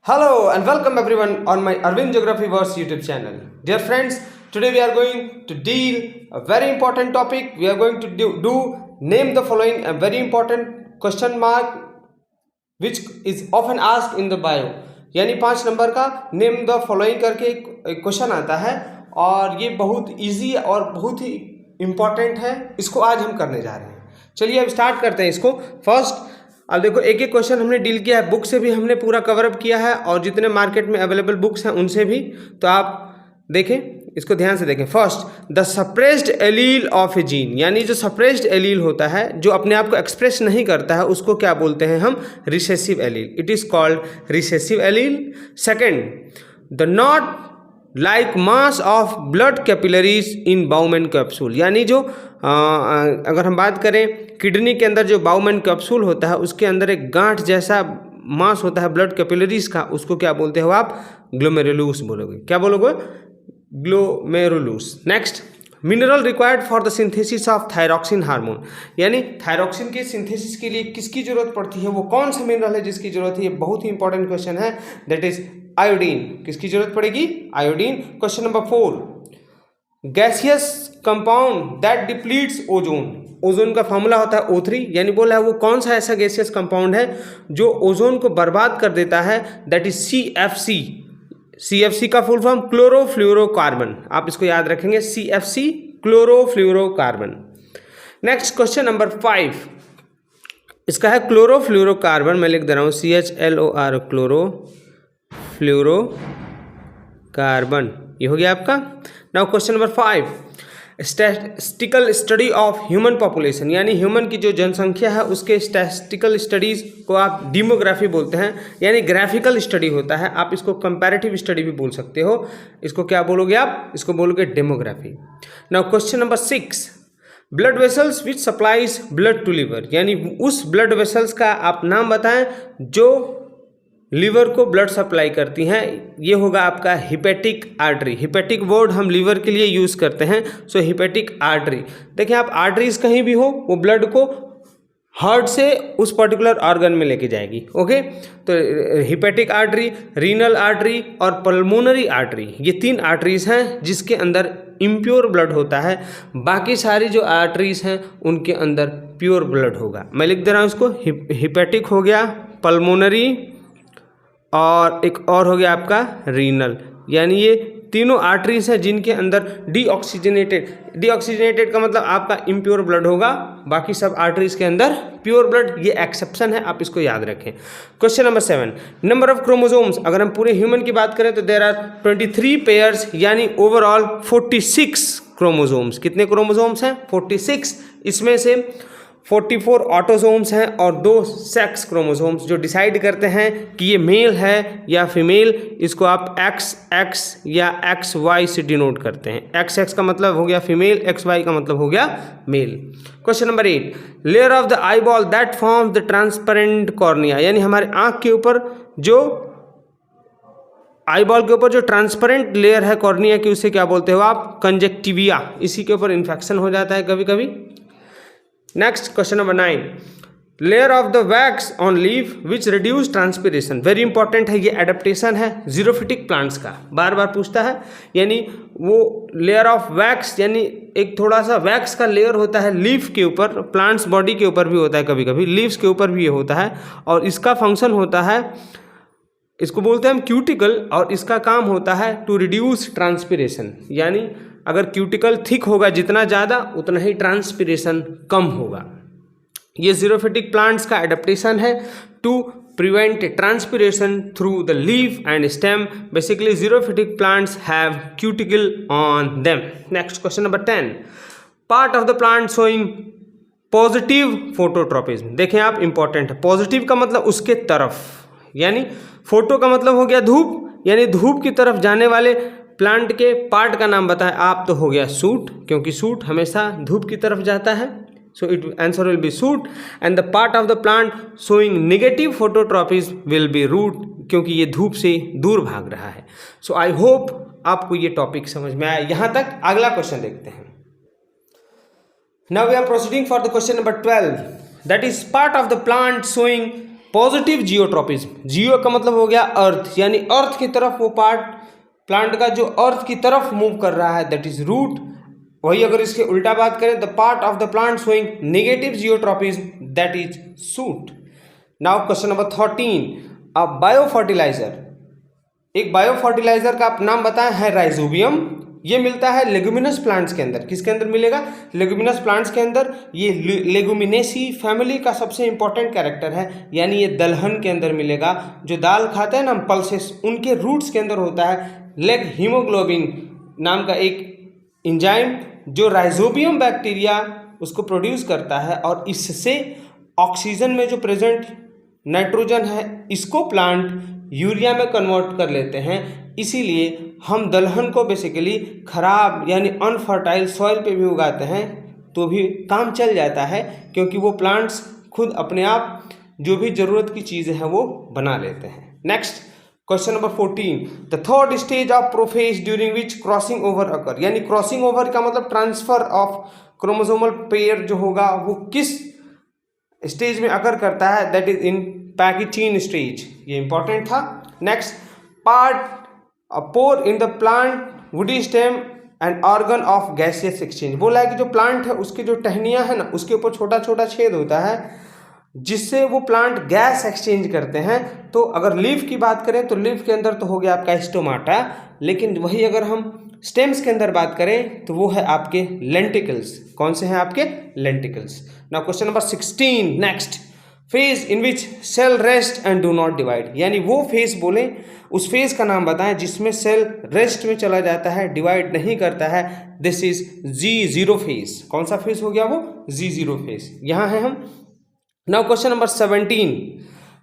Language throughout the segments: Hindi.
Hello and welcome everyone on my Arvind Geography Verse YouTube channel. Dear friends, today we are going to deal a very important topic. We are going to do name the following, a very important question mark which is often asked in the bio. यानी 5 नंबर का नेम द फॉलोइंग करके एक क्वेश्चन आता है और ये बहुत इजी और बहुत ही इम्पॉर्टेंट है. इसको आज हम करने जा रहे हैं. चलिए अब स्टार्ट करते हैं इसको. फर्स्ट अब देखो एक एक क्वेश्चन हमने डील किया है, बुक से भी हमने पूरा कवर अप किया है और जितने मार्केट में अवेलेबल बुक्स हैं उनसे भी. तो आप देखें, इसको ध्यान से देखें. First, the suppressed allele of A gene, यानी जो सप्रेस्ड एलील होता है जो अपने आप को एक्सप्रेस नहीं करता है उसको क्या बोलते हैं हम? Recessive allele. It is called recessive allele. Second, the knot like mass of blood capillaries in Bowman capsule, यानी जो अगर हम बात करें किडनी के अंदर जो बाउमैन कैप्सूल होता है उसके अंदर एक गांठ जैसा मास होता है ब्लड कैपिलरीज का, उसको क्या बोलते हो आप? ग्लोमेरुलस बोलोगे. क्या बोलोगे? Glomerulus. Next, mineral required for the synthesis of thyroxine hormone, यानी थायरॉक्सिन के सिंथेसिस के लिए किसकी जरूरत पड़ती है? वो कौन सा मिनरल है जिसकी जरूरत है? ये बहुत ही इंपॉर्टेंट क्वेश्चन है. That is iodine. किसकी जरूरत पड़ेगी? Iodine. Question number 4, gaseous compound that depletes ozone. Ozone का फॉर्मूला होता है O3, यानी बोला है वो कौन सा ऐसा गैसियस कंपाउंड है जो ओजोन को बर्बाद कर देता है? That is CFC. CFC का फुल फॉर्म क्लोरोफ्लोरोकार्बन. आप इसको याद रखेंगे, CFC chlorofluorocarbon. Next question number 5, इसका है क्लोरोफ्लोरोकार्बन. मैं लिख दे रहा हूँ CHLOR क्लोरोफ्लोरोकार्बन. ये हो गया आपका. Now question number 5, statistical study of human population, यानी ह्यूमन की जो जनसंख्या है उसके स्टैटिस्टिकल स्टडीज़ को आप डेमोग्राफी बोलते हैं, यानी ग्राफिकल स्टडी होता है. आप इसको कंपैरेटिव स्टडी भी बोल सकते हो. इसको क्या बोलोगे आप? इसको बोलोगे demography. Now question number 6, blood vessels which supplies blood to liver, यानी उस ब्लड वेसल्स का आप नाम बताएं जो लीवर को ब्लड सप्लाई करती हैं. ये होगा आपका हिपेटिक आर्टरी. हिपेटिक वर्ड हम लीवर के लिए यूज़ करते हैं. सो हिपेटिक आर्टरी. देखिए आप आर्टरीज कहीं भी हो वो ब्लड को हार्ट से उस पर्टिकुलर ऑर्गन में लेके जाएगी. ओके, तो हिपेटिक आर्टरी, रीनल आर्टरी और पल्मोनरी आर्टरी, ये 3 आर्टरीज हैं जिसके अंदर इम्प्योर ब्लड होता है. बाकी सारी जो आर्टरीज हैं उनके अंदर प्योर ब्लड होगा. मैं लिख दे रहा हूँ इसको. हिपेटिक हो गया, पल्मोनरी और एक और हो गया आपका रीनल, यानी ये तीनों आर्टरीज हैं जिनके अंदर डीऑक्सीजनेटेड का मतलब आपका इम्प्योर ब्लड होगा. बाकी सब आर्टरीज के अंदर प्योर ब्लड. ये एक्सेप्शन है, आप इसको याद रखें. Question number 7, number of chromosomes. अगर हम पूरे ह्यूमन की बात करें तो देयर आर 23 पेयर्स, यानी ओवरऑल 46 क्रोमोसोम्स. कितने क्रोमोसोम्स हैं? 46. इसमें से 44 ऑटोसोम्स हैं और 2 सेक्स क्रोमोसोम्स जो डिसाइड करते हैं कि ये मेल है या फीमेल. इसको आप XX या XY से डिनोट करते हैं. XX का मतलब हो गया फीमेल, XY का मतलब हो गया male. Question number 8, layer of the eyeball that forms the transparent cornea, यानी हमारे आँख के ऊपर जो आई बॉल के ऊपर जो ट्रांसपेरेंट लेयर है कॉर्निया की, उसे क्या बोलते हो आप? कंजक्टिविया. इसी के ऊपर इन्फेक्शन हो जाता है कभी कभी. Next question number 9, layer of the wax on leaf which reduce transpiration. Very important है, ये एडेप्टेशन है जीरोफिटिक प्लांट्स का. बार बार पूछता है, यानी वो लेयर ऑफ वैक्स, यानी एक थोड़ा सा वैक्स का लेयर होता है लीफ के ऊपर. प्लांट्स बॉडी के ऊपर भी होता है, कभी कभी लीव्स के ऊपर भी ये होता है और इसका फंक्शन होता है, इसको बोलते हैं हम क्यूटिकल, और इसका काम होता है टू रिड्यूस ट्रांसपिरेशन. यानी अगर क्यूटिकल थिक होगा जितना ज़्यादा उतना ही ट्रांसपिरेशन कम होगा. ये जीरोफिटिक प्लांट्स का एडेप्टेशन है to prevent transpiration through the leaf and stem. Basically xerophytic plants have cuticle on them. Next question number 10, part of the plant showing positive phototropism. देखें आप, इंपॉर्टेंट है. पॉजिटिव का मतलब उसके तरफ, यानी फोटो का मतलब हो गया धूप, यानी धूप की तरफ जाने वाले प्लांट के पार्ट का नाम बताएं आप. तो हो गया सूट, क्योंकि सूट हमेशा धूप की तरफ जाता है. So it answer will be shoot. And the part of the plant showing negative phototropism will be root, क्योंकि ये धूप से दूर भाग रहा है. सो आई होप आपको ये टॉपिक समझ में आया. यहाँ तक. अगला क्वेश्चन देखते हैं. Now we are proceeding for the question number 12, that is part of the plant showing positive geotropism, geo का मतलब हो गया अर्थ, यानी अर्थ की तरफ वो पार्ट प्लांट का जो अर्थ की तरफ मूव कर रहा है, दैट इज रूट। वही अगर इसके उल्टा बात करें, the part of the plant showing negative geotropism, that is shoot. Now question number 13, a bio fertiliser. एक बायो फर्टिलाइजर का आप नाम बताएं, है राइजोबियम। ये मिलता है लेगुमिनस प्लांट्स के अंदर। किसके अंदर मिलेगा? लेगुमिनस प्लांट्स के अंदर। ये लेगुमिनेसी फैमिली का सबसे इंपॉर्टेंट कैरेक्टर है, यानी ये दलहन के अंदर मिलेगा। जो दाल खाते हैं ना पल्सेस, उनके रूट्स के अंदर होता है लेग हीमोग्लोबिन नाम का एक एंजाइम, जो राइजोबियम बैक्टीरिया उसको प्रोड्यूस करता है, और इससे ऑक्सीजन में जो प्रेजेंट नाइट्रोजन है इसको प्लांट यूरिया में कन्वर्ट कर लेते हैं। इसीलिए हम दलहन को बेसिकली खराब यानी अनफर्टाइल सॉइल पे भी उगाते हैं तो भी काम चल जाता है, क्योंकि वो प्लांट्स खुद अपने आप जो भी ज़रूरत की चीज़ें हैं वो बना लेते हैं। Next question number 14, the third stage of prophase during which crossing over occur. यानी क्रॉसिंग ओवर का मतलब ट्रांसफर ऑफ क्रोमोसोमल पेयर जो होगा वो किस स्टेज में अकर करता है, that is in pachytene stage. ये इंपॉर्टेंट था। Next, part pore in the plant woody stem and organ of gaseous exchange. बोला है कि जो प्लांट है उसके जो टहनियाँ है ना, उसके ऊपर छोटा छोटा छेद होता है जिससे वो प्लांट गैस एक्सचेंज करते हैं। तो अगर लीफ की बात करें तो लीफ के अंदर तो हो गया आपका स्टोमाटा, लेकिन वही अगर हम स्टेम्स के अंदर बात करें तो वो है आपके लेंटिकल्स। कौन से हैं आपके? Lenticels. Now question number 16, next, phase in which cell rest and do not divide. यानी वो फेज बोले, उस फेज का नाम बताएं जिसमें सेल रेस्ट में चला जाता है, डिवाइड नहीं करता है। This is G0 phase. कौन सा फेज हो गया वो? G0 phase. यहाँ है हम। Now question number 17,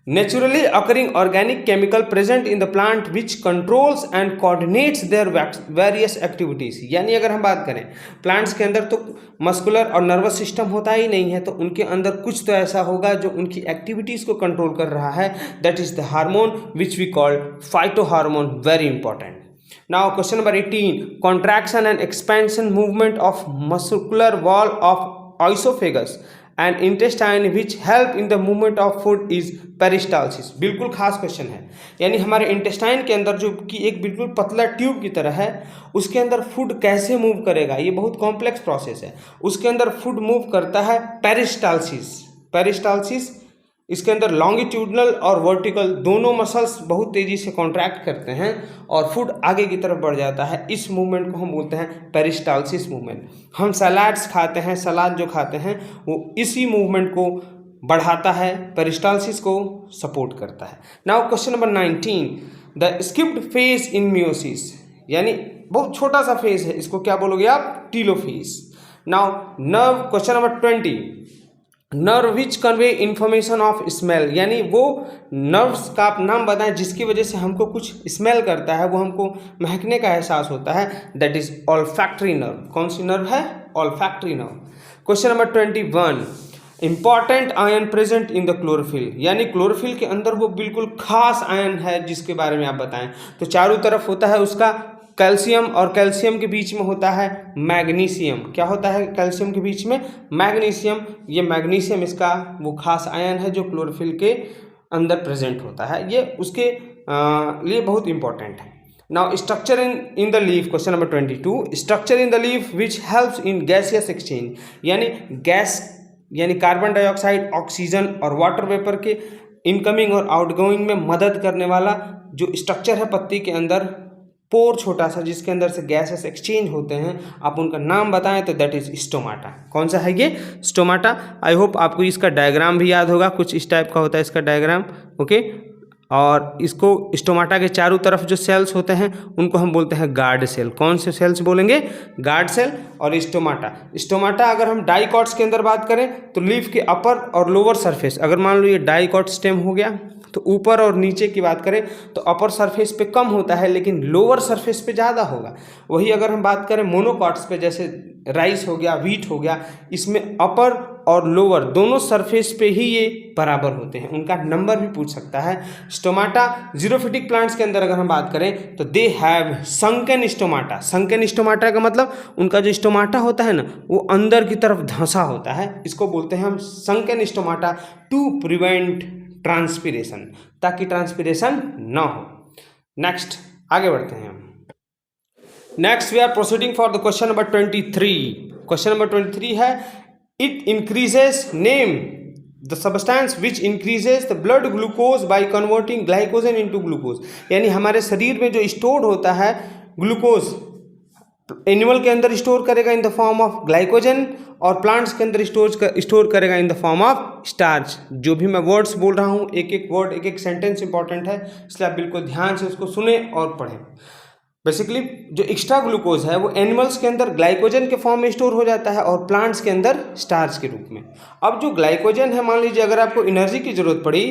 naturally occurring organic chemical present in the plant which controls and coordinates their various activities. यानी अगर हम बात करें प्लांट्स के अंदर तो मस्कुलर और नर्वस सिस्टम होता ही नहीं है, तो उनके अंदर कुछ तो ऐसा होगा जो उनकी एक्टिविटीज को कंट्रोल कर रहा है, that is the hormone which we call phyto hormone. Very important. Now question number 18, contraction and expansion movement of muscular wall of oesophagus and intestine which help in the movement of food is peristalsis. बिल्कुल खास क्वेश्चन है। यानी हमारे इंटेस्टाइन के अंदर जो कि एक बिल्कुल पतला ट्यूब की तरह है, उसके अंदर फूड कैसे मूव करेगा, ये बहुत कॉम्प्लेक्स प्रोसेस है। उसके अंदर फूड मूव करता है पेरिस्टाल्सिस। पेरिस्टाल्सिस इसके अंदर लॉन्गिट्यूडनल और वर्टिकल दोनों मसल्स बहुत तेज़ी से कॉन्ट्रैक्ट करते हैं और फूड आगे की तरफ बढ़ जाता है। इस मूवमेंट को हम बोलते हैं पेरिस्टाल्सिस मूवमेंट। हम सलाड्स खाते हैं, सलाद जो खाते हैं वो इसी मूवमेंट को बढ़ाता है, पेरिस्टाल्सिस को सपोर्ट करता है। Now question number 19, the skipped phase in meiosis. यानी बहुत छोटा सा फेज है, इसको क्या बोलोगे आप? Telophase. Now nerve, question number 20, nerve which convey information of smell. यानी वो नर्व्स का आप नाम बताएं जिसकी वजह से हमको कुछ स्मेल करता है, वो हमको महकने का एहसास होता है, दैट इज ऑल्फैक्टरी नर्व। कौन सी नर्व है? Olfactory nerve. Question number 21, important ion present in the chlorophyll. यानी क्लोरोफिल के अंदर वो बिल्कुल खास आयन है जिसके बारे में आप बताएं। तो चारों तरफ होता है उसका कैल्शियम, और कैल्शियम के बीच में होता है मैग्नीशियम। क्या होता है कैल्शियम के बीच में? मैग्नीशियम। ये मैग्नीशियम इसका वो खास आयन है जो क्लोरोफिल के अंदर प्रेजेंट होता है, ये उसके लिए बहुत इंपॉर्टेंट है। Now structure in the leaf, question number 22, structure in the leaf which helps in gaseous exchange. यानी गैस यानी कार्बन डाइऑक्साइड, ऑक्सीजन और वाटर वेपर के इनकमिंग और आउटगोइंग में मदद करने वाला जो स्ट्रक्चर है पत्ती के अंदर, पोर छोटा सा जिसके अंदर से गैसेस एक्सचेंज होते हैं, आप उनका नाम बताएं तो दैट इज स्टोमाटा। कौन सा है ये? स्टोमाटा। आई होप आपको इसका डायग्राम भी याद होगा, कुछ इस टाइप का होता है इसका डायग्राम। ओके, और इसको स्टोमाटा के चारों तरफ जो सेल्स होते हैं उनको हम बोलते हैं गार्ड सेल। कौन से सेल्स बोलेंगे? गार्ड सेल और स्टोमाटा। स्टोमाटा अगर हम डाइकॉट्स के अंदर बात करें तो लीफ के अपर और लोअर सरफेस, अगर मान लो ये डाइकॉट स्टेम हो गया तो ऊपर और नीचे की बात करें तो अपर सरफेस पे कम होता है लेकिन लोअर सरफेस पे ज़्यादा होगा। वही अगर हम बात करें मोनोकॉट्स पे, जैसे राइस हो गया, व्हीट हो गया, इसमें अपर और लोअर दोनों सरफेस पे ही ये बराबर होते हैं। उनका नंबर भी पूछ सकता है। स्टोमाटा जीरोफिटिक प्लांट्स के अंदर अगर हम बात करें तो they have sunken stomata. Sunken stomata का मतलब उनका जो स्टोमाटा होता है ना वो अंदर की तरफ धंसा होता है, इसको बोलते हैं हम sunken stomata to prevent transpiration, ताकि ट्रांसपीरेशन ना हो। नेक्स्ट आगे बढ़ते हैं हम। Next we are proceeding for the question number 23। Question number 23 है it increases, name the substance which increases the blood glucose by converting glycogen into glucose. यानी हमारे शरीर में जो स्टोर होता है ग्लूकोज, एनिमल के अंदर स्टोर करेगा in the form of glycogen और प्लांट्स के अंदर स्टोर करेगा in the form of starch. जो भी मैं वर्ड्स बोल रहा हूँ, एक एक वर्ड, एक एक सेंटेंस इंपॉर्टेंट है, इसलिए आप बिल्कुल ध्यान से उसको सुने और पढ़ें। बेसिकली जो एक्स्ट्रा ग्लूकोज है वो एनिमल्स के अंदर ग्लाइकोजन के फॉर्म में स्टोर हो जाता है और प्लांट्स के अंदर स्टार्च के रूप में। अब जो ग्लाइकोजन है, मान लीजिए अगर आपको एनर्जी की जरूरत पड़ी,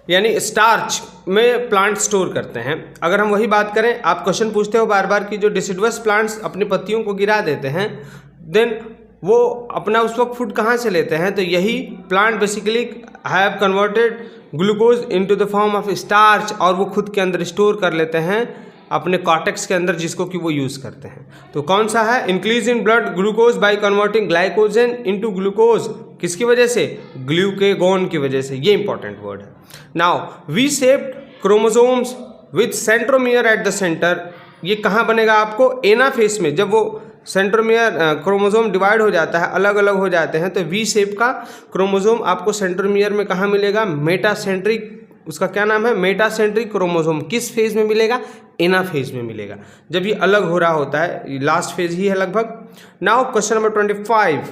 यानी स्टार्च में प्लांट स्टोर करते हैं। अगर हम वही बात करें, आप क्वेश्चन पूछते हो बार बार कि जो डिसिडुअस प्लांट्स अपनी पत्तियों को गिरा देते हैं, देन वो अपना उस वक्त फूड कहाँ से लेते हैं? तो यही plant basically have converted glucose into the form of starch, और वो खुद के अंदर स्टोर कर लेते हैं अपने कॉर्टेक्स के अंदर, जिसको कि वो यूज़ करते हैं। तो कौन सा है? Increase in blood glucose by converting glycogen into glucose. किसकी वजह से? ग्लूकेगॉन की वजह से। ये इंपॉर्टेंट वर्ड है। Now V shaped chromosomes with centromere at the centre. ये कहाँ बनेगा आपको? एनाफेज में। जब वो सेंट्रोमियर क्रोमोसोम डिवाइड हो जाता है, अलग अलग हो जाते हैं, तो वी शेप का क्रोमोसोम आपको सेंट्रोमियर में कहाँ मिलेगा? मेटासेंट्रिक, उसका क्या नाम है? Metacentric chromosome. किस फेज में मिलेगा? एनाफेज में मिलेगा, जब ये अलग हो रहा होता है। लास्ट फेज ही है लगभग। Now question number 25,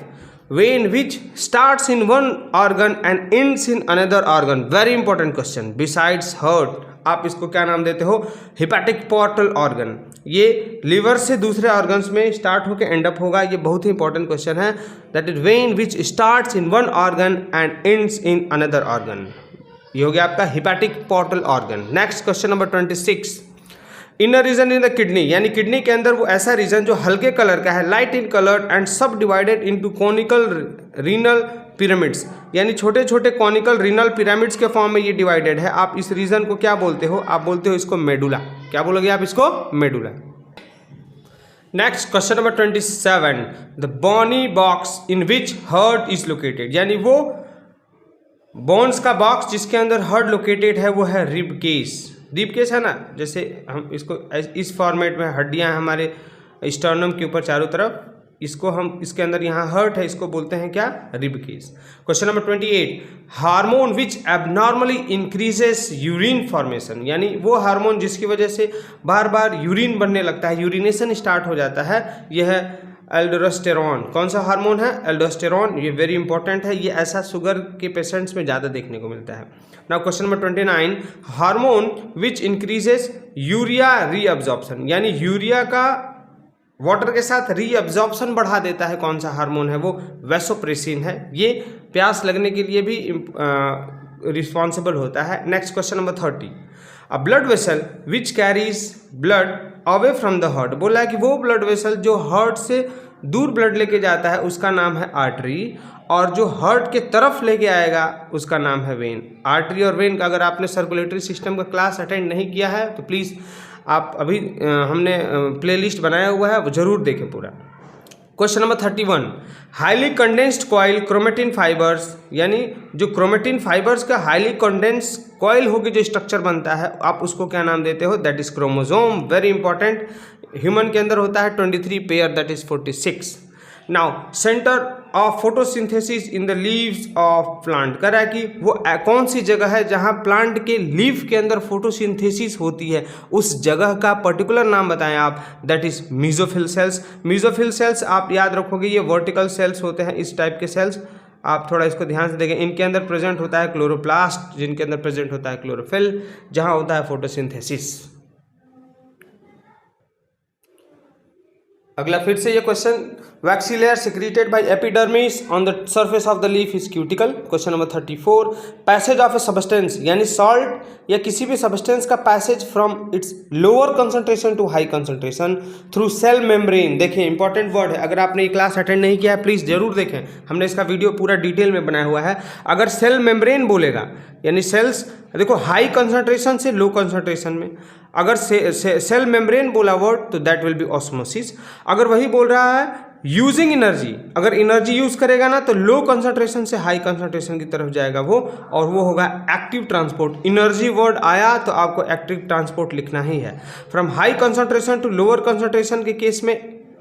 when which starts in one organ and ends in another organ. Very important question. Besides heart, आप इसको क्या नाम देते हो? Hepatic portal organ. ये लीवर से दूसरे ऑर्गन्स में स्टार्ट होकर एंड अप होगा। ये बहुत ही इंपॉर्टेंट क्वेश्चन है। That is vein which starts in one organ and ends in another organ. ये हो गया आपका hepatic portal organ. Next question number 26, inner region in the kidney, यानी किडनी के अंदर वो ऐसा रीजन जो हल्के कलर का है, लाइट इन कलर एंड सब divided into conical renal pyramids, यानी छोटे छोटे कॉनिकल रीनल पिरामिड्स के फॉर्म में ये डिवाइडेड है। आप इस रीजन को क्या बोलते हो? आप बोलते हो इसको मेडुला। क्या बोलोगे आप इसको? Medulla. Next question number 27, the bony box in which heart is located, यानी वो बोन्स का बॉक्स जिसके अंदर हार्ट लोकेटेड है वो है रिब केस। रिब केस है ना, जैसे हम इसको इस फॉर्मेट में हड्डियां हैं हमारे स्टर्नम के ऊपर चारों तरफ, इसको हम इसके अंदर यहाँ हार्ट है, इसको बोलते हैं क्या? Rib cage. Question number 28, hormone which abnormally increases urine formation, यानी वो हार्मोन जिसकी वजह से बार बार यूरिन बनने लगता है, यूरिनेशन स्टार्ट हो जाता है, यह है एल्डोस्टेरॉन। कौन सा हार्मोन है? एल्डोस्टेरॉन। ये वेरी इंपॉर्टेंट है। ये ऐसा शुगर के पेशेंट्स में ज़्यादा देखने को मिलता है। Now question number 29, hormone which increases urea reabsorption, यानी यूरिया का वाटर के साथ रीअब्जॉर्प्शन बढ़ा देता है। कौन सा हार्मोन है? वो वैसोप्रेसिन है। ये प्यास लगने के लिए भी रिस्पॉन्सिबल होता है। Next question number 30, a blood vessel which carries blood away from the heart, बोला है कि वो ब्लड वेसल जो हार्ट से दूर ब्लड लेके जाता है उसका नाम है आर्टरी, और जो हार्ट के तरफ लेके आएगा उसका नाम है वेन। आर्टरी और वेन का अगर आपने सर्कुलेटरी सिस्टम का क्लास अटेंड नहीं किया है तो प्लीज़ आप अभी हमने प्लेलिस्ट बनाया हुआ है, वो जरूर देखें पूरा। Question number 31, highly condensed coil chromatin fibres, यानी जो क्रोमेटिन फाइबर्स का हाईली कंडेंस्ड कॉइल होकर जो स्ट्रक्चर बनता है, आप उसको क्या नाम देते हो? That is chromosome. Very important. Human के अंदर होता है 23 pair, that is 46। Now centre of photosynthesis in the leaves of plant, कह रहा है कि वो कौन सी जगह है जहाँ प्लांट के लीफ के अंदर फोटोसिंथेसिस होती है, उस जगह का पर्टिकुलर नाम बताएं आप। That is mesophyll cells. Mesophyll cells आप याद रखोगे, ये वर्टिकल सेल्स होते हैं, इस टाइप के सेल्स। आप थोड़ा इसको ध्यान से देखें। इनके अंदर प्रेजेंट होता है क्लोरोप्लास्ट, जिनके अंदर प्रेजेंट होता है क्लोरोफिल, जहाँ होता है फोटोसिंथेसिस। अगला फिर से ये question, waxy layer secreted by epidermis on the surface of the leaf is cuticle. Question number 34, passage of a substance, यानी सॉल्ट या किसी भी सब्सटेंस का passage from its lower concentration to high concentration through cell membrane. देखें इंपॉर्टेंट वर्ड है, अगर आपने ये क्लास अटेंड नहीं किया है प्लीज़ जरूर देखें, हमने इसका वीडियो पूरा डिटेल में बनाया हुआ है। अगर सेल मेम्ब्रेन बोलेगा यानी सेल्स, देखो हाई कंसंट्रेशन से लो कंसंट्रेशन में, अगर सेल मेम्ब्रेन बोला वर्ड तो दैट विल बी ऑस्मोसिस। अगर वही बोल रहा है यूजिंग एनर्जी, अगर एनर्जी यूज करेगा ना तो लो कंसंट्रेशन से हाई कंसंट्रेशन की तरफ जाएगा वो, और वो होगा एक्टिव ट्रांसपोर्ट। एनर्जी वर्ड आया तो आपको एक्टिव ट्रांसपोर्ट लिखना ही है। From high concentration to lower concentration के केस में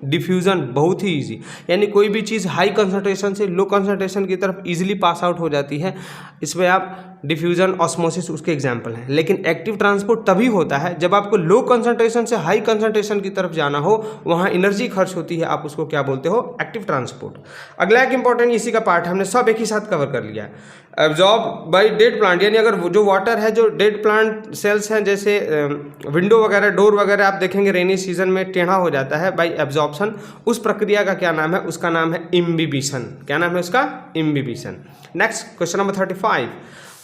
डिफ्यूजन बहुत ही इजी, यानी कोई भी चीज़ हाई कंसंट्रेशन से लो कंसंट्रेशन की तरफ इजीली पास आउट हो जाती है, इसमें आप डिफ्यूजन ऑस्मोसिस उसके एग्जाम्पल हैं। लेकिन एक्टिव ट्रांसपोर्ट तभी होता है जब आपको लो कंसंट्रेशन से हाई कंसंट्रेशन की तरफ जाना हो, वहाँ एनर्जी खर्च होती है, आप उसको क्या बोलते हो, एक्टिव ट्रांसपोर्ट। अगला एक इंपॉर्टेंट इसी का पार्ट हमने सब एक ही साथ कवर कर लिया। एब्जॉर्ब बाय डेड प्लांट, यानी अगर जो वाटर है, जो डेड प्लांट सेल्स हैं, जैसे विंडो वगैरह, डोर वगैरह, आप देखेंगे रेनी सीजन में टेढ़ा हो जाता है बाय एब्जॉर्प्शन, उस प्रक्रिया का क्या नाम है, उसका नाम है इम्बिबिशन। क्या नाम है उसका, imbibition. Next question number 35,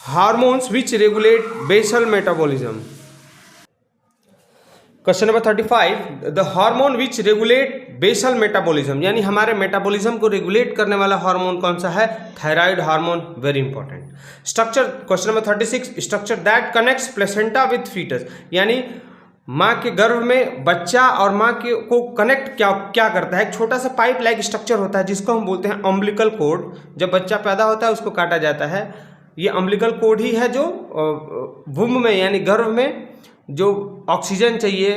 hormones which regulate basal metabolism. Question number 35, the hormone which regulate basal metabolism, यानी हमारे मेटाबॉलिज्म को रेगुलेट करने वाला हार्मोन कौन सा है, thyroid hormone, very important. Structure, question number 36, structure that connects placenta with foetus, यानी माँ के गर्भ में बच्चा और माँ के को कनेक्ट क्या करता है, एक छोटा सा पाइप लाइक स्ट्रक्चर होता है जिसको हम बोलते हैं अम्बिलिकल कोड। जब बच्चा पैदा होता है उसको काटा जाता है, ये अम्बिलिकल कोड ही है जो वुम्ब में यानी गर्भ में जो ऑक्सीजन चाहिए,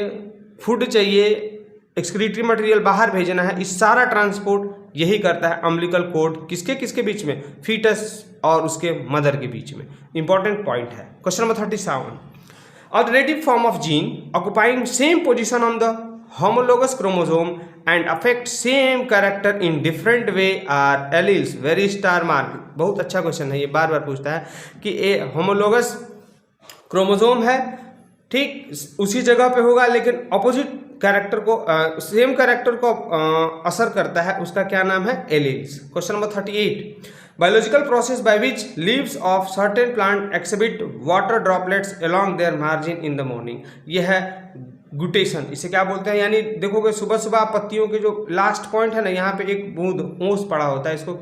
फूड चाहिए, एक्सक्रीटरी मटेरियल बाहर भेजना है, इस सारा ट्रांसपोर्ट यही करता है अम्बिलिकल कोड। किसके किसके बीच में, फीटस और उसके मदर के बीच में। इंपॉर्टेंट पॉइंट है। Question number 37, alternative form of gene occupying same position on the homologous chromosome and affect same character in different way are alleles, very star mark। बहुत अच्छा क्वेश्चन है, ये बार बार पूछता है कि ये होमोलोगस क्रोमोसोम है, ठीक उसी जगह पे होगा लेकिन अपोजिट कैरेक्टर को, सेम कैरेक्टर को असर करता है, उसका क्या नाम है, alleles. Question number 38, biological process by which leaves of certain plant exhibit water droplets along their margin in the morning, ये है गुटेशन। इसे क्या बोलते हैं, यानी देखोगे सुबह सुबह पत्तियों के जो लास्ट पॉइंट है ना, यहाँ पे एक बूंद ओस पड़ा होता है, इसको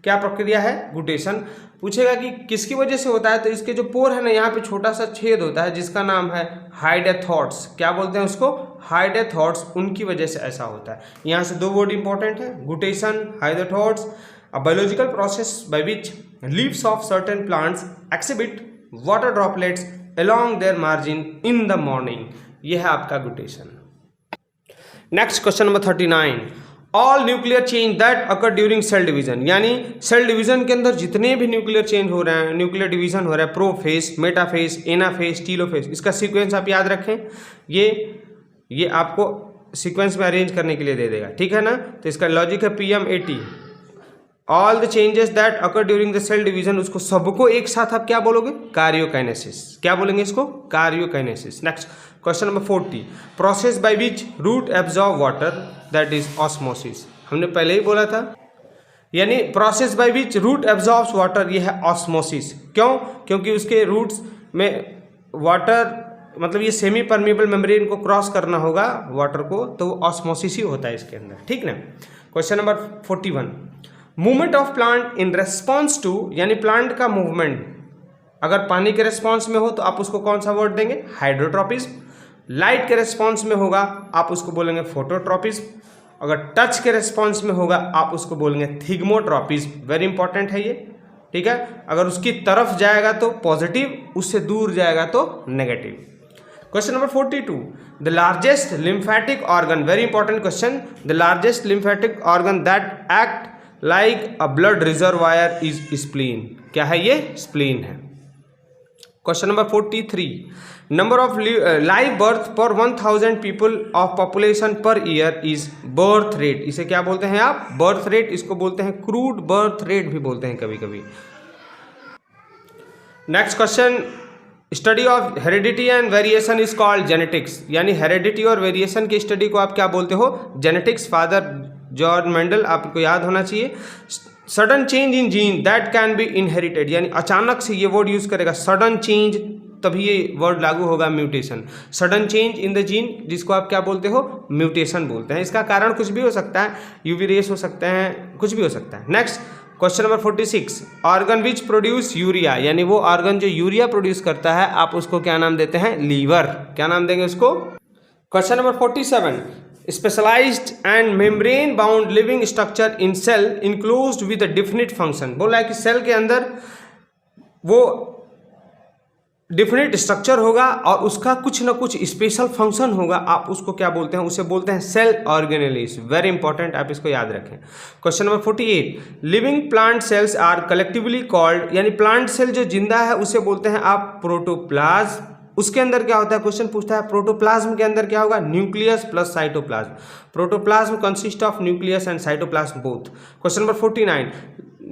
क्या प्रक्रिया है, गुटेशन। पूछेगा कि किसकी वजह से होता है, तो इसके जो पोर है ना, यहाँ पे छोटा सा छेद होता है जिसका नाम है हाइडेथॉट्स। क्या बोलते हैं उसको, हाइडेथॉट्स, उनकी वजह से ऐसा होता है। यहाँ से दो वर्ड इंपॉर्टेंट है, गुटेशन, हाइडेथॉट्स। A biological process by which leaves of certain plants exhibit water droplets along their margin in the morning, यह है आपका guttation. Next question number 39, all nuclear change that occur during cell division, यानी सेल डिवीजन के अंदर जितने भी न्यूक्लियर चेंज हो रहे हैं, न्यूक्लियर डिवीजन हो रहा है, प्रोफेज, मेटाफेज, एनाफेज, टीलोफेज, इसका सीक्वेंस आप याद रखें। ये आपको सीक्वेंस में अरेंज करने के लिए दे देगा, ठीक है ना। तो इसका लॉजिक है PMAT, all the changes that occur during the cell division, उसको सबको एक साथ आप क्या बोलोगे, कार्योकाइनेसिस। क्या बोलेंगे इसको, karyokinesis. Next question number 40, process by which route absorb water that is osmosis, हमने पहले ही बोला था, यानी process by which route absorbs water, ये है ऑस्मोसिस। क्यों, क्योंकि उसके रूट्स में वाटर, मतलब ये सेमी परमेबल मेम्ब्रेन को क्रॉस करना होगा वाटर को, तो ऑस्मोसिस ही होता है इसके अंदर, ठीक ना। Question number 41, movement of plant in response to, यानी प्लांट का मूवमेंट अगर पानी के रेस्पॉन्स में हो तो आप उसको कौन सा वर्ड देंगे, हाइड्रोट्रोपिज्म। लाइट के रेस्पॉन्स में होगा आप उसको बोलेंगे फोटोट्रोपिज्म। अगर टच के रेस्पॉन्स में होगा आप उसको बोलेंगे थिग्मोट्रोपिज्म। वेरी इंपॉर्टेंट है ये, ठीक है। अगर उसकी तरफ जाएगा तो पॉजिटिव, उससे दूर जाएगा तो negative. Question number 42, the largest lymphatic organ, very important question, the largest lymphatic organ that act like a blood reservoir is spleen, क्या है ये, स्प्लीन है। Question number 43, number of live birth पर 1000 people of population per year is birth rate, इसे क्या बोलते हैं आप, बर्थ रेट, इसको बोलते हैं क्रूड बर्थ रेट भी बोलते हैं कभी कभी। Next question, study of heredity and variation is called genetics, यानी हेरिडिटी और वेरिएशन की स्टडी को आप क्या बोलते हो, जेनेटिक्स। फादर जॉर्ज मेंडल, आपको याद होना चाहिए। Sudden change in gene that can be inherited, यानी अचानक से ये वर्ड यूज करेगा, सडन चेंज, तभी ये वर्ड लागू होगा, mutation. Sudden change in the gene, जिसको आप क्या बोलते हो, म्यूटेशन बोलते हैं। इसका कारण कुछ भी हो सकता है, यूवी रेस हो सकते हैं, कुछ भी हो सकता है। Next question number 46, organ which produce urea, यानी वो ऑर्गन जो यूरिया प्रोड्यूस करता है आप उसको क्या नाम देते हैं, लीवर। क्या नाम देंगे उसको। Question number 47, specialised and membrane bound living structure in cell enclosed with a definite function. बोला है कि सेल के अंदर वो डिफिनिट स्ट्रक्चर होगा और उसका कुछ ना कुछ स्पेशल फंक्शन होगा। आप उसको क्या बोलते हैं? उसे बोलते हैं सेल ऑर्गेनेलिस। वेरी इंपॉर्टेंट, आप इसको याद रखें। Question number 48, living plant cells are collectively called, यानी प्लांट सेल जो जिंदा है उसे बोलते हैं आप प्रोटोप्लाज्म। उसके अंदर क्या होता है? क्वेश्चन पूछता है प्रोटोप्लाज्म के अंदर क्या होगा? Nucleus plus cytoplasm. Protoplasm consist of nucleus and cytoplasm both. Question number 49,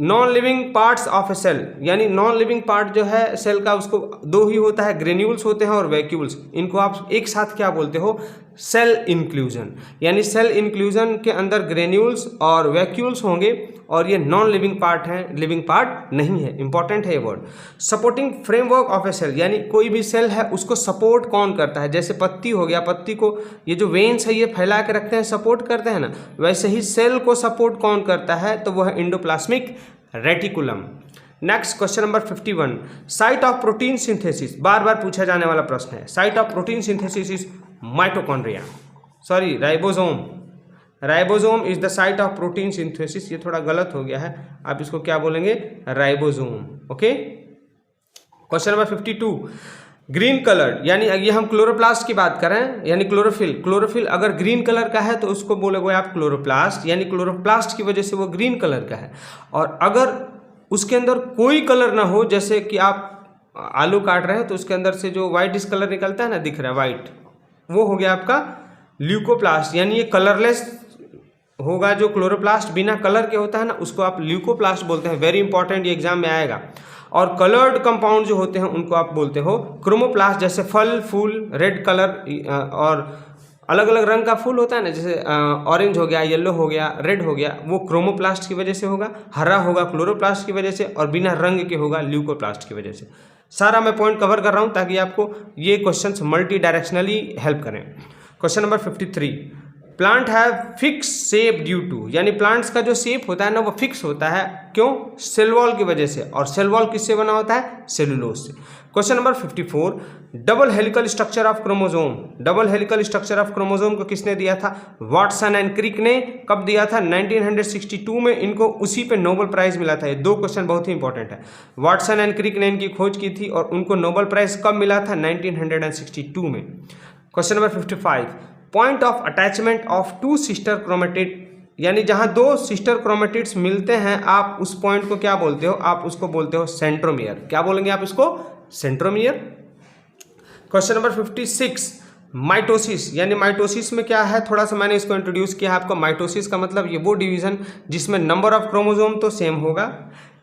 non living parts of a cell, यानी नॉन लिविंग पार्ट जो है सेल का उसको दो ही होता है, ग्रेन्यूल्स होते हैं और वैक्यूल्स। इनको आप एक साथ क्या बोलते हो? Cell inclusion. यानी सेल इंक्लूजन के अंदर ग्रेन्यूल्स और वैक्यूल्स होंगे और ये नॉन लिविंग पार्ट है, लिविंग पार्ट नहीं है। इंपॉर्टेंट है ये word. Supporting framework of a cell, यानी कोई भी सेल है उसको सपोर्ट कौन करता है? जैसे पत्ती हो गया, पत्ती को ये जो वेन्स है ये फैला के रखते हैं, सपोर्ट करते हैं ना, वैसे ही सेल को सपोर्ट कौन करता है? तो वह endoplasmic reticulum. Next question number 51, site of protein synthesis, बार बार पूछा जाने वाला प्रश्न है। Site of protein synthesis is mitochondria, sorry ribosome. Ribosome is the site of protein synthesis. ये थोड़ा गलत हो गया है, आप इसको क्या बोलेंगे? Ribosome. Okay. Question number 52, green colour, यानी ये हम क्लोरोप्लास्ट की बात करें, यानी क्लोरोफिल। क्लोरोफिल अगर ग्रीन कलर का है तो उसको बोलोगे आप क्लोरोप्लास्ट, यानी क्लोरोप्लास्ट की वजह से वो ग्रीन कलर का है। और अगर उसके अंदर कोई कलर ना हो, जैसे कि आप आलू काट रहे हैं तो उसके अंदर से जो व्हाइट इस कलर निकलता है ना, दिख रहा है व्हाइट, वो हो गया आपका ल्यूकोप्लास्ट, यानी ये कलरलेस होगा। जो क्लोरोप्लास्ट बिना कलर के होता है ना, उसको आप ल्यूकोप्लास्ट बोलते हैं। वेरी इंपॉर्टेंट, ये एग्जाम में आएगा। और कलर्ड कंपाउंड जो होते हैं उनको आप बोलते हो क्रोमोप्लास्ट। जैसे फल, फूल, रेड कलर और अलग अलग रंग का फूल होता है ना, जैसे ऑरेंज हो गया, येलो हो गया, रेड हो गया, वो क्रोमोप्लास्ट की वजह से होगा। हरा होगा क्लोरोप्लास्ट की वजह से, और बिना रंग के होगा ल्यूकोप्लास्ट की वजह से। सारा मैं पॉइंट कवर कर रहा हूँ ताकि आपको ये क्वेश्चंस मल्टी डायरेक्शनली हेल्प करें। Question number 53, plant have fix shape due to, यानी प्लांट्स का जो शेप होता है ना वो फिक्स होता है। क्यों? सेल वॉल की वजह से। और सेल वॉल किससे बना होता है? सेलुलोज से। Question number 54, double helical structure of chromosome. Double helical structure of chromosome को किसने दिया था? वाटसन एंड क्रिक ने। कब दिया था? 1962 में। इनको उसी पे नोबेल प्राइज मिला था। ये दो क्वेश्चन बहुत ही इंपॉर्टेंट है। वाटसन एंड क्रिक ने इनकी खोज की थी और उनको नोबेल प्राइज कब मिला था? 1962 में। Question number 55, point of attachment of two sister chromatid, यानी जहां दो सिस्टर क्रोमेटिड्स मिलते हैं, आप उस पॉइंट को क्या बोलते हो? आप उसको बोलते हो सेंट्रोमियर। क्या बोलेंगे आप इसको? सेंट्रोमियर। क्वेश्चन नंबर 56, माइटोसिस, यानी माइटोसिस में क्या है? थोड़ा सा मैंने इसको इंट्रोड्यूस किया है आपको। माइटोसिस का मतलब ये वो डिवीजन जिसमें नंबर ऑफ क्रोमोसोम तो सेम होगा।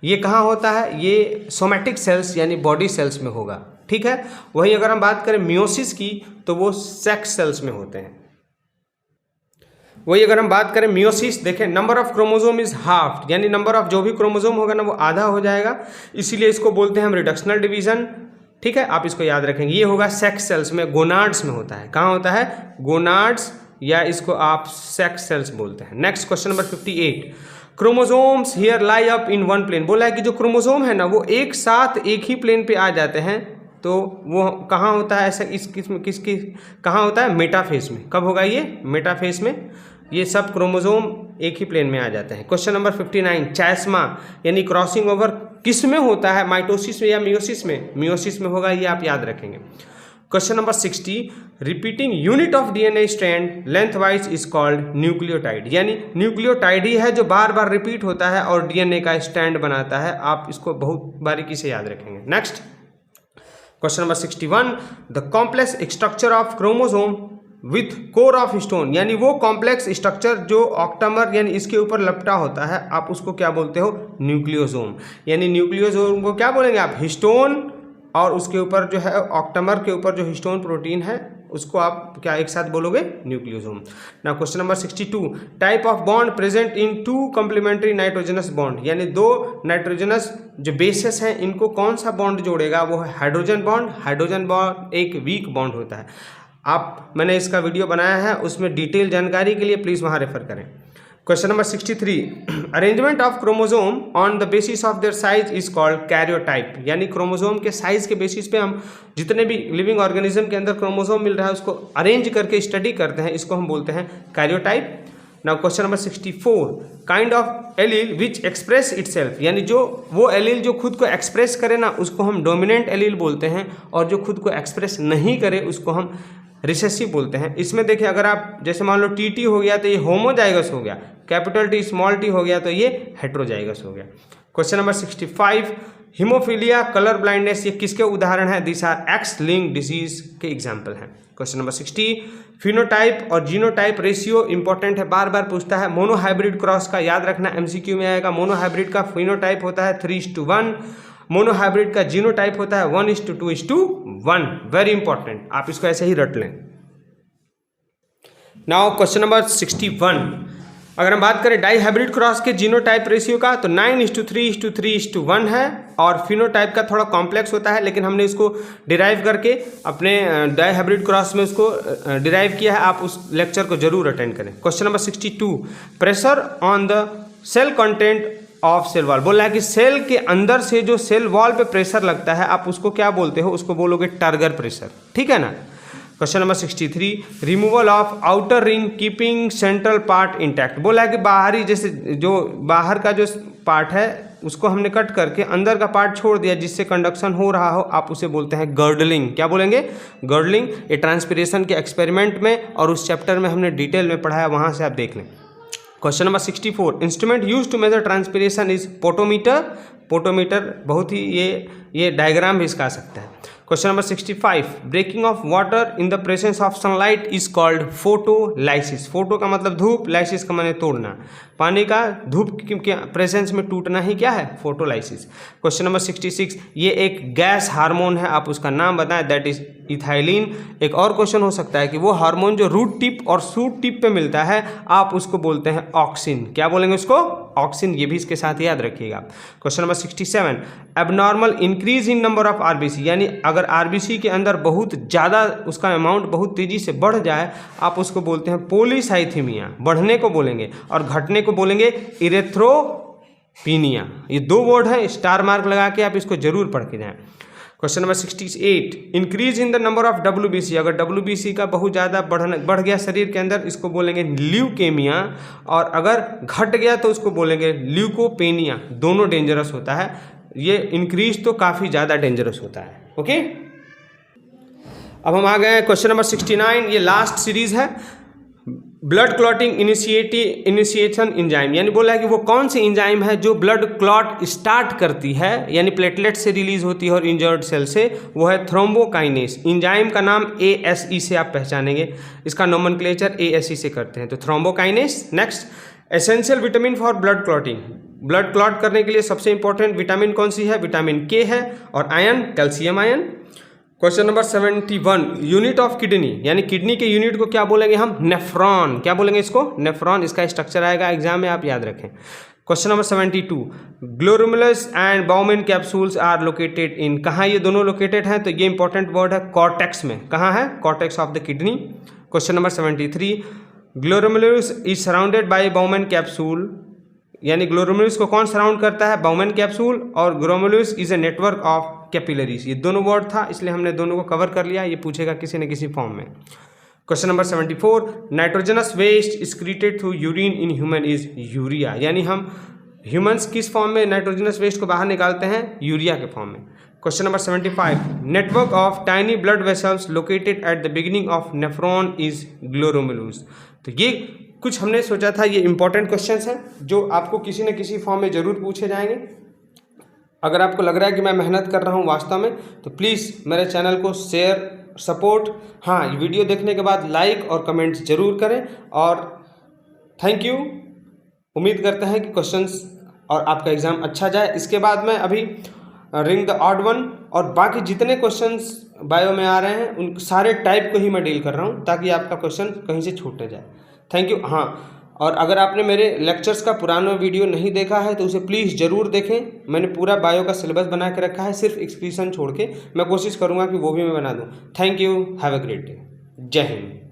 ये कहाँ होता है? ये सोमैटिक सेल्स यानी बॉडी सेल्स में होगा। ठीक है। वही अगर हम बात करें मियोसिस की तो वो सेक्स सेल्स में होते हैं। वही अगर हम बात करें मियोसिस, देखें number of chromosome is half, यानी नंबर ऑफ जो भी क्रोमोसोम होगा ना वो आधा हो जाएगा, इसीलिए इसको बोलते हैं हम रिडक्शनल डिवीजन। ठीक है, आप इसको याद रखेंगे। ये होगा सेक्स सेल्स में, गोनाड्स में होता है। कहाँ होता है? गोनाड्स, या इसको आप सेक्स सेल्स बोलते हैं। Next question number 58, chromosomes here lie up in one plane. बोला है कि जो क्रोमोसोम है ना वो एक साथ एक ही प्लेन पे आ जाते हैं, तो वो कहाँ होता है? ऐसा इस किस्म किसकी कहाँ होता है? मेटाफेज में। कब होगा ये? मेटाफेज में। ये सब क्रोमोसोम एक ही प्लेन में आ जाते हैं। क्वेश्चन नंबर 59, चैस्मा यानी क्रॉसिंग ओवर किस में होता है? माइटोसिस में या मियोसिस में? मियोसिस में होगा, ये आप याद रखेंगे। Question number 60, repeating unit of DNA strand length wise is called nucleotide, यानी न्यूक्लियोटाइड ही है जो बार बार रिपीट होता है और डीएनए का स्टैंड बनाता है। आप इसको बहुत बारीकी से याद रखेंगे। Next question number 61, the complex structure of chromosome with core of stone, यानी वो कॉम्प्लेक्स स्ट्रक्चर जो ऑक्टामर यानी इसके ऊपर लपटा होता है, आप उसको क्या बोलते हो? न्यूक्लियोसोम। यानी न्यूक्लियोसोम को क्या बोलेंगे आप? हिस्टोन, और उसके ऊपर जो है ऑक्टामर के ऊपर जो हिस्टोन प्रोटीन है उसको आप क्या एक साथ बोलोगे? न्यूक्लियोसोम। ना question number 62, type of bond present in two complementary nitrogenous bond, यानी दो नाइट्रोजनस जो बेसेस हैं इनको कौन सा बॉन्ड जोड़ेगा? वो है हाइड्रोजन बॉन्ड। हाइड्रोजन बॉन्ड एक वीक बॉन्ड होता है। मैंने इसका वीडियो बनाया है, उसमें डिटेल जानकारी के लिए प्लीज़ वहाँ रेफर करें। Question number 63, arrangement of chromosome on the basis of their size is called karyotype. यानी क्रोमोसोम के साइज के बेसिस पे हम जितने भी लिविंग ऑर्गेनिज्म के अंदर क्रोमोसोम मिल रहा है उसको अरेंज करके स्टडी करते हैं, इसको हम बोलते हैं karyotype. Now question number 64, kind of allele which express itself. यानी जो वो एलील जो खुद को एक्सप्रेस करे ना उसको हम डोमिनेंट एलील बोलते हैं, और जो खुद को एक्सप्रेस नहीं करे उसको हम रिसेसिव बोलते हैं। इसमें देखिए, अगर आप जैसे मान लो टी हो गया तो ये होमोजाइगस हो गया, कैपिटल टी स्मॉल टी हो गया तो ये हेट्रोजाइगस हो गया। Question number 65, haemophilia, colour blindness, ये किसके उदाहरण है? This are X linked disease के एग्जाम्पल हैं। क्वेश्चन नंबर 60, फिनोटाइप और जीनोटाइप रेशियो इंपॉर्टेंट है, बार बार पूछता है। मोनोहाइब्रिड क्रॉस का याद रखना, एमसीक्यू में आएगा। मोनोहाइब्रिड का फिनोटाइप होता है 3:1, मोनोहाइब्रिड का जीनोटाइप होता है 1:2:1। वेरी इंपॉर्टेंट, आप इसको ऐसे ही रट लें। नाउ क्वेश्चन नंबर 61, अगर हम बात करें डाईहाइब्रिड क्रॉस के जीनोटाइप रेशियो का तो 9:3:3:1 है, और फिनोटाइप का थोड़ा कॉम्प्लेक्स होता है, लेकिन हमने इसको डिराइव करके अपने डाईहाइब्रिड क्रॉस में उसको डिराइव किया है। आप उस लेक्चर को जरूर अटेंड करें। Question number 62, pressure on the cell content of cell wall. बोला है कि सेल के अंदर से जो सेल वॉल पे प्रेशर लगता है आप उसको क्या बोलते हो? उसको बोलोगे टर्गर प्रेशर, ठीक है ना। Question number 63, removal of outer ring keeping central part intact. बोला है कि बाहरी जैसे जो बाहर का जो पार्ट है उसको हमने कट करके अंदर का पार्ट छोड़ दिया जिससे कंडक्शन हो रहा हो, आप उसे बोलते हैं गर्डलिंग। क्या बोलेंगे? गर्डलिंग। ये ट्रांसपिरेशन के एक्सपेरिमेंट में और उस चैप्टर में हमने डिटेल में पढ़ाया, वहाँ से आप देख लें। Question number 64, instrument use to measure transpiration is potometer. Potometer बहुत ही ये डायग्राम भी इसका आ सकता है। Question number 65, breaking of water in the presence of sunlight is called photolysis. Photo का मतलब धूप, लाइसिस का माने तोड़ना। पानी का धूप के प्रेजेंस में टूटना ही क्या है? फोटोलाइसिस। क्वेश्चन नंबर 66, ये एक गैस हार्मोन है, आप उसका नाम बताएं, दैट इज इथाइलिन। एक और क्वेश्चन हो सकता है कि वो हार्मोन जो रूट टिप और शूट टिप पे मिलता है आप उसको बोलते हैं ऑक्सिन। क्या बोलेंगे उसको? ऑक्सिन। ये भी इसके साथ याद रखिएगा। Question number 67, abnormal increase in number of RBC. यानी अगर आरबीसी के अंदर बहुत ज़्यादा उसका अमाउंट बहुत तेज़ी से बढ़ जाए आप उसको बोलते हैं पॉलीसाइथीमिया। बढ़ने को बोलेंगे, और घटने को बोलेंगे इरेथ्रोपीनिया। ये दो वर्ड है, स्टार मार्क लगा के आप इसको जरूर पढ़ के जाएं। Question number 68, increase in the number of WBC. अगर डब्ल्यूबीसी का बहुत ज़्यादा बढ़ गया शरीर के अंदर, इसको बोलेंगे ल्यूकेमिया, और अगर घट गया तो उसको बोलेंगे ल्यूकोपेनिया। दोनों डेंजरस होता है, ये इंक्रीज तो काफ़ी ज़्यादा डेंजरस होता है। ओके, अब हम आ गए हैं क्वेश्चन नंबर 69, ये लास्ट सीरीज है। ब्लड क्लॉटिंग इनिशिएशन एंजाइम, यानी बोला है कि वो कौन सी एंजाइम है जो ब्लड क्लॉट स्टार्ट करती है, यानी प्लेटलेट से रिलीज होती है और इंजर्ड सेल से, वो है थ्रोम्बोकाइनेस। एंजाइम का नाम ASE से आप पहचानेंगे, इसका नोमेनक्लेचर ASE से करते हैं, तो thrombokinase. Next, essential vitamin for blood clotting. Blood clot करने के लिए सबसे इंपॉर्टेंट विटामिन कौन सी है? विटामिन K है, और ion calcium ion. Question number 71, unit of kidney, यानी किडनी के यूनिट को क्या बोलेंगे हम? नेफ्रॉन। क्या बोलेंगे इसको? नेफ्रॉन। इसका स्ट्रक्चर आएगा एग्जाम में, आप याद रखें। Question number 72, glomerulus and Bowman capsules are located in. कहाँ ये दोनों लोकेटेड हैं? तो ये इंपॉर्टेंट वर्ड है, कॉर्टेक्स में। कहाँ है? Cortex of the kidney. Question number 73, glomerulus is surrounded by Bowman capsule, यानी ग्लोमेरुलस को कौन सराउंड करता है? Bowman capsule. और glomerulus is a network of capillaries. ये दोनों वर्ड था, इसलिए हमने दोनों को कवर कर लिया, ये पूछेगा किसी न किसी फॉर्म में। Question number 74, nitrogenous waste excreted through urine in human is urea. यानी हम ह्यूमंस किस फॉर्म में नाइट्रोजनस वेस्ट को बाहर निकालते हैं? यूरिया के फॉर्म में। Question number 75, network of tiny blood vessels located at the beginning of nephron is glomerulus. तो ये कुछ हमने सोचा था, ये इंपॉर्टेंट क्वेश्चंस हैं जो आपको किसी न किसी फॉर्म में ज़रूर पूछे जाएंगे। अगर आपको लग रहा है कि मैं मेहनत कर रहा हूँ वास्तव में, तो प्लीज़ मेरे चैनल को शेयर, सपोर्ट, हाँ, ये वीडियो देखने के बाद लाइक और कमेंट्स जरूर करें। और थैंक यू। उम्मीद करते हैं कि क्वेश्चंस और आपका एग्ज़ाम अच्छा जाए। इसके बाद मैं अभी रिंग द ऑड वन और बाकी जितने क्वेश्चंस बायो में आ रहे हैं उन सारे टाइप को ही मैं डील कर रहा हूँ, ताकि आपका क्वेश्चन कहीं से छूट न जाए। Thank you. हाँ, और अगर आपने मेरे लेक्चर्स का पुराना वीडियो नहीं देखा है तो उसे प्लीज़ ज़रूर देखें। मैंने पूरा बायो का सिलेबस बना के रखा है, सिर्फ एक्सप्रेशन छोड़ के। मैं कोशिश करूँगा कि वो भी मैं बना दूँ। Thank you, have a great day. जय हिंद।